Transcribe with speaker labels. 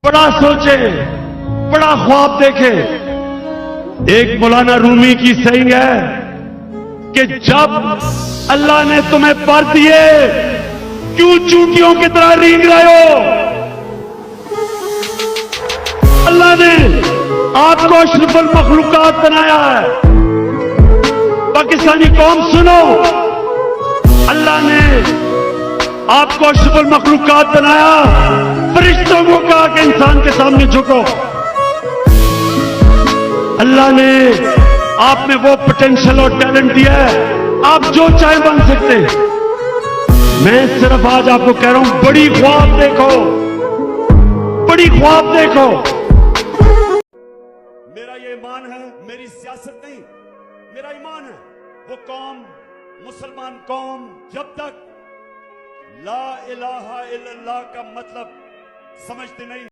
Speaker 1: बड़ा सोचे, बड़ा ख्वाब देखे। एक मौलाना रूमी की सही है कि जब अल्लाह ने तुम्हें पर दिए, क्यों चूंटियों की तरह रींग रहे हो? अल्लाह ने आपको अशरफुल मखलूकात बनाया है। पाकिस्तानी कौम सुनो, अल्लाह ने आपको अशरफुल मखलूकात बनाया। फरिश्तों को कहा कि इंसान के सामने झुको। अल्लाह ने आप में वो पोटेंशियल और टैलेंट दिया है, आप जो चाहे बन सकते हैं। मैं सिर्फ आज आपको कह रहा हूं, बड़ी ख्वाब देखो, बड़ी ख्वाब देखो। मेरा ये ईमान है, मेरी सियासत नहीं, मेरा ईमान है। वो कौम, मुसलमान कौम, जब तक ला इलाहा इल्लल्लाह का मतलब समझते नहीं